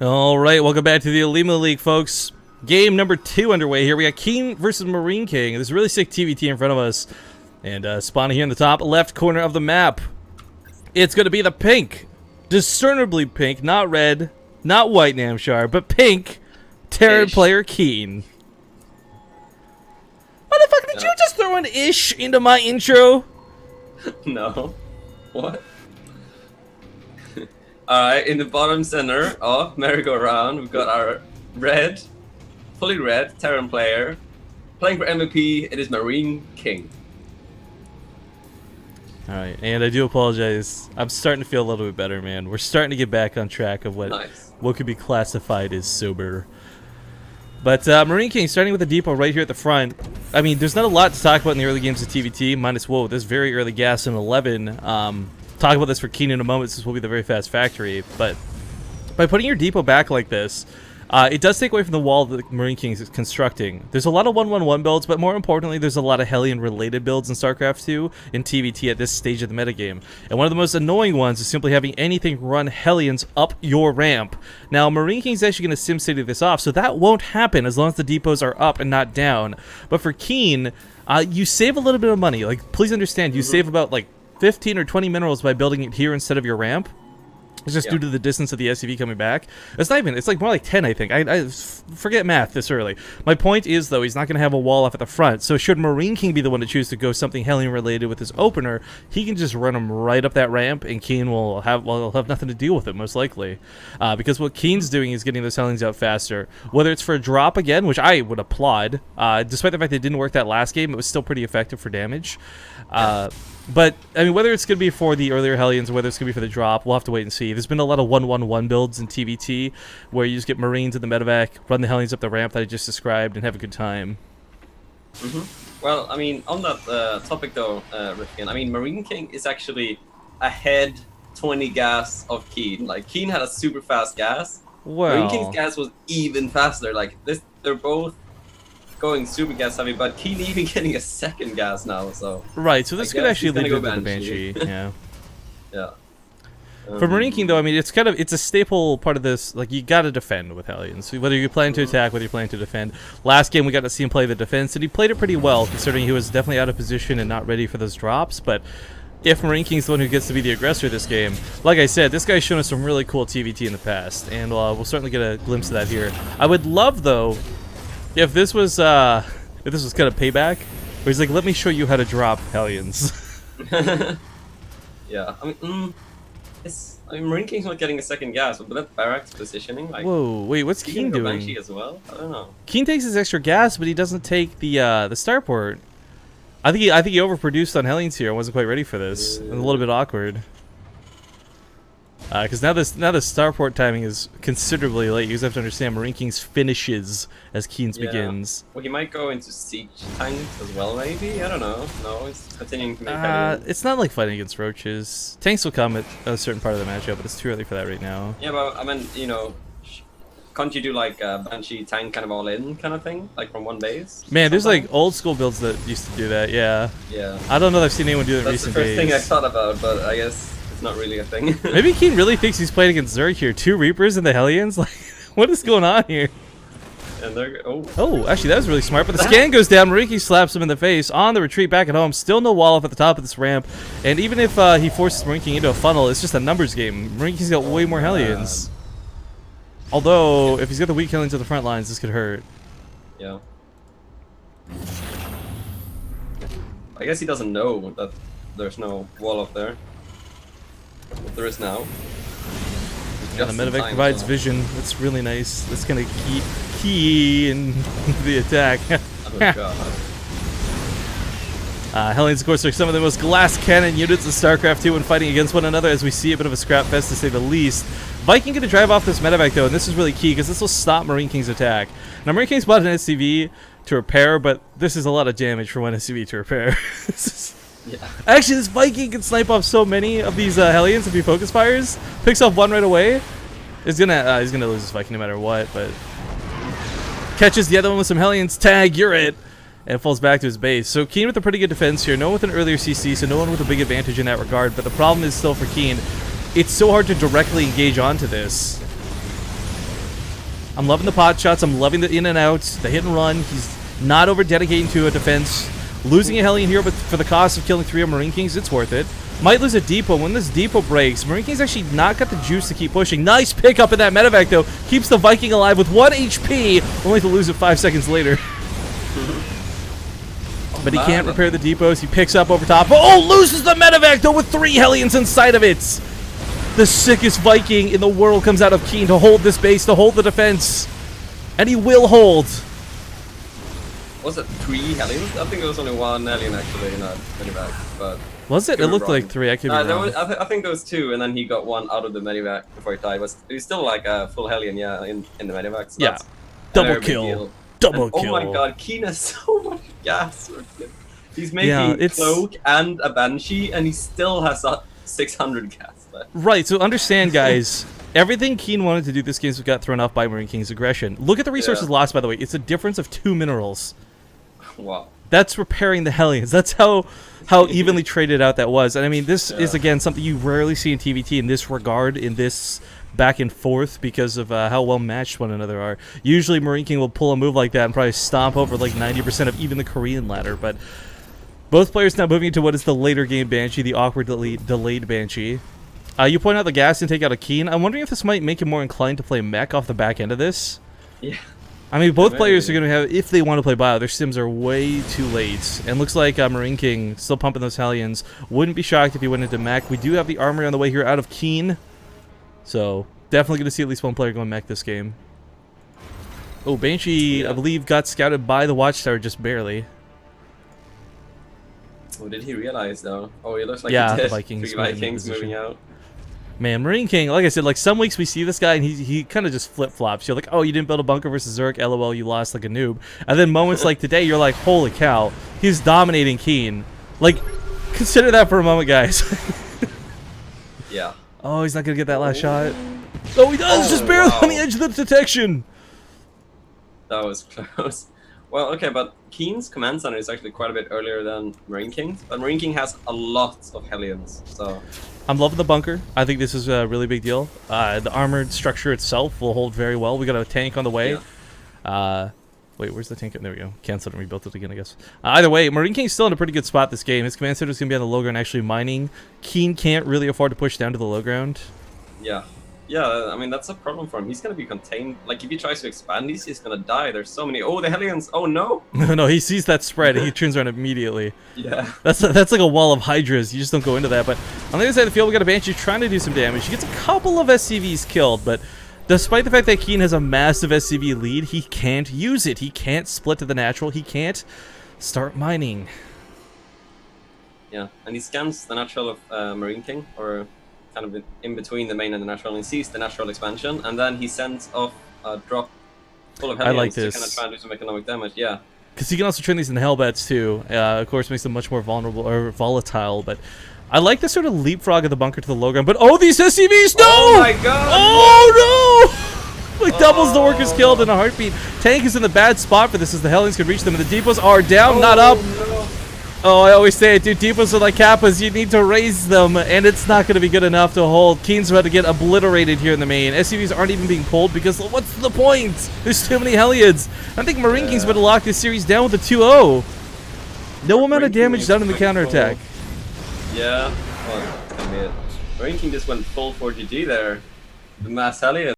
All right, welcome back to the OlimoLeague, folks. Game number 2 underway here. We got King versus MarineKing. There's a really sick TVT in front of us. And spawning here in the top left corner of the map, it's going to be the pink, discernibly pink, not red, not white Namshar, but pink, Terran player Keen. Motherfucker, did you just throw an ish into my intro? No. What? Alright, in the bottom center of merry-go-round, we've got our red, fully red Terran player. Playing for MVP, it is MarineKing. Alright, and I do apologize. I'm starting to feel a little bit better, man. We're starting to get back on track of what could be classified as sober. But MarineKing starting with the depot right here at the front. I mean, there's not a lot to talk about in the early games of TVT, minus, whoa, this very early gas in 11. Talk about this for Keen in a moment, since this will be the very fast factory. But by putting your depot back like this, it does take away from the wall that MarineKing is constructing. There's a lot of 1-1-1 builds, but more importantly, there's a lot of Hellion-related builds in StarCraft 2 and TVT at this stage of the metagame. And one of the most annoying ones is simply having anything run Hellions up your ramp. Now, MarineKing is actually going to SimCity this off, so that won't happen as long as the depots are up and not down. But for Keen, you save a little bit of money. Like, please understand, you save about, like, 15 or 20 minerals by building it here instead of your ramp. It's just due to the distance of the SUV coming back. It's not even, it's like more like 10, I think. I forget math this early. My point is, though, he's not going to have a wall off at the front. So should MarineKing be the one to choose to go something Hellion related with his opener, he can just run him right up that ramp, and Keen will have nothing to deal with it, most likely. Because what Keen's doing is getting those Hellions out faster. Whether it's for a drop again, which I would applaud, despite the fact that it didn't work that last game, it was still pretty effective for damage. But, I mean, whether it's going to be for the earlier Hellions or whether it's going to be for the drop, we'll have to wait and see. There's been a lot of 1-1-1 builds in TVT where you just get Marines in the medevac, run the Hellions up the ramp that I just described, and have a good time. Well, I mean, on that topic, though, Rifkin, I mean, MarineKing is actually ahead 20 gas of Keen. Like, Keen had a super fast gas. Well, MarineKing's gas was even faster. Like, they're both going super gas heavy, but Keen even getting a second gas now, so right, so this could actually lead to the Banshee. Yeah. Yeah. For MarineKing, though, I mean, it's a staple part of this. Like, you gotta defend with Hellions, whether you're planning to attack, whether you're planning to defend. Last game we got to see him play the defense, and he played it pretty well, considering he was definitely out of position and not ready for those drops. But if MarineKing's the one who gets to be the aggressor this game, like I said, this guy's shown us some really cool TVT in the past, and we'll certainly get a glimpse of that here. I would love, though, if this was kind of payback, where he's like, let me show you how to drop Hellions. Yeah, I mean, MarineKing's not getting a second gas, but that barracks positioning, like... Whoa, wait, what's Keen doing? Banshee as well? I don't know. Keen takes his extra gas, but he doesn't take the starport. I think he overproduced on Hellions here. I wasn't quite ready for this. It's a little bit awkward. Because now the starport timing is considerably late. You just have to understand MarineKing's finishes as Keen's begins. Well, he might go into siege tanks as well, maybe? I don't know. No, he's continuing to make it's not like fighting against roaches. Tanks will come at a certain part of the matchup, but it's too early for that right now. Yeah, but I mean, you know, can't you do like a Banshee tank kind of all-in kind of thing? Like from one base? Man, there's like old school builds that used to do that, yeah. Yeah. I don't know if I've seen anyone do that in recent days. That's the first thing I thought about, but I guess it's not really a thing. Maybe Keen really thinks he's playing against Zerg here. 2 Reapers and the Hellions? Like, what is going on here? And they're... Oh, actually, that was really smart. But the scan goes down. MarineKing slaps him in the face. On the retreat back at home. Still no wall up at the top of this ramp. And even if he forces MarineKing into a funnel, it's just a numbers game. MarineKing's got way more Hellions. Although, if he's got the weak Hellions at the front lines, this could hurt. Yeah. I guess he doesn't know that there's no wall up there. But there is now. Yeah, the medevac provides vision. That's really nice. That's gonna keep key in the attack. Oh god. Hellions, of course, are some of the most glass cannon units in StarCraft 2 when fighting against one another, as we see a bit of a scrap fest to say the least. Viking gonna drive off this medevac though, and this is really key because this will stop MarineKing's attack. Now MarineKing's bought an SCV to repair, but this is a lot of damage for one SCV to repair. Yeah. Actually, this Viking can snipe off so many of these Hellions if he focus fires. Picks off one right away. He's gonna lose this Viking no matter what, but catches the other one with some Hellions. Tag, you're it. And falls back to his base. So Keen with a pretty good defense here. No one with an earlier CC, so no one with a big advantage in that regard. But the problem is still for Keen, it's so hard to directly engage onto this. I'm loving the pot shots. I'm loving the in and outs, the hit and run. He's not over dedicating to a defense. Losing a Hellion here, but for the cost of killing 3 of MarineKings, it's worth it. Might lose a depot. When this depot breaks, MarineKing's actually not got the juice to keep pushing. Nice pickup in that medevac, though. Keeps the Viking alive with 1 HP, only to lose it 5 seconds later. But he can't repair the depots. He picks up over top. Oh, loses the medevac, though, with 3 Hellions inside of it. The sickest Viking in the world comes out of Keen to hold this base, to hold the defense. And he will hold. Was it 3 Hellions? I think there was only 1 Hellion, actually, in that medevac. But was it? It looked like 3. I could be wrong. I think there was 2, and then he got 1 out of the medevac before he died. It was still like a full Hellion, yeah, in the medevac. So yeah. Double kill. Double kill. Oh my god, Keen has so much gas. He's making Cloak and a Banshee, and he still has 600 gas left. Right, so understand, guys, everything Keen wanted to do this game got thrown off by MarineKing's aggression. Look at the resources lost, by the way. It's a difference of 2 minerals. Wow. That's repairing the Hellions. That's how evenly traded out that was. And I mean, this is, again, something you rarely see in TVT in this regard, in this back and forth, because of how well matched one another are. Usually MarineKing will pull a move like that and probably stomp over like 90% of even the Korean ladder, but both players now moving into what is the later game Banshee, the awkwardly delayed Banshee. You point out the gas intake out of Keen. I'm wondering if this might make him more inclined to play mech off the back end of this. Yeah. I mean, both players are going to have, if they want to play bio, their sims are way too late. And looks like MarineKing still pumping those Hellions. Wouldn't be shocked if he went into mech. We do have the armory on the way here out of Keen. So, definitely going to see at least one player going mech this game. Oh, Banshee, I believe, got scouted by the Watchtower just barely. Oh, did he realize, though? Oh, he looks like he did. The Vikings, 3 Vikings moving out. Man, MarineKing, like I said, like some weeks we see this guy and he kind of just flip-flops. You're like, oh, you didn't build a bunker versus Zerg, LOL, you lost like a noob. And then moments like today, you're like, holy cow, he's dominating Keen. Like, consider that for a moment, guys. Yeah. Oh, he's not going to get that last shot. Oh, he does, just barely on the edge of the detection. That was close. Well, okay, but Keen's command center is actually quite a bit earlier than MarineKing's, but MarineKing has a lot of Hellions, so... I'm loving the bunker. I think this is a really big deal. The armored structure itself will hold very well. We got a tank on the way. Yeah. Wait, where's the tank? There we go. Canceled and rebuilt it again, I guess. Either way, MarineKing's still in a pretty good spot this game. His command center is going to be on the low ground actually mining. Keen can't really afford to push down to the low ground. Yeah. Yeah, I mean, that's a problem for him. He's going to be contained. Like, if he tries to expand these, he's going to die. There's so many. Oh, the Hellions. Oh, no. No, he sees that spread and he turns around immediately. Yeah. That's like a wall of Hydras. You just don't go into that. But on the other side of the field, we got a Banshee trying to do some damage. He gets a couple of SCVs killed, but despite the fact that Keen has a massive SCV lead, he can't use it. He can't split to the natural. He can't start mining. Yeah, and he scans the natural of MarineKing, or kind of in between the main and the natural, and sees the natural expansion, and then he sends off a drop full of Hellions to kind of try and do some economic damage. Yeah. Because he can also turn these into Hellbats too. Of course, makes them much more vulnerable or volatile. But I like the sort of leapfrog of the bunker to the low ground. But oh, these SCVs! No! Oh my god! Oh no! Like doubles the workers killed in a heartbeat. Tank is in the bad spot for this, as the Hellions could reach them, and the depots are down, not up. No. Oh, I always say it, dude. Depots are like Kappas. You need to raise them, and it's not going to be good enough to hold. Keen's about to get obliterated here in the main. SCVs aren't even being pulled because what's the point? There's too many Hellions. I think MarineKing's about to lock this series down with a 2-0. No amount of damage done in the counterattack. Yeah, well, I mean, MarineKing just went full 4GG there. The mass Hellions.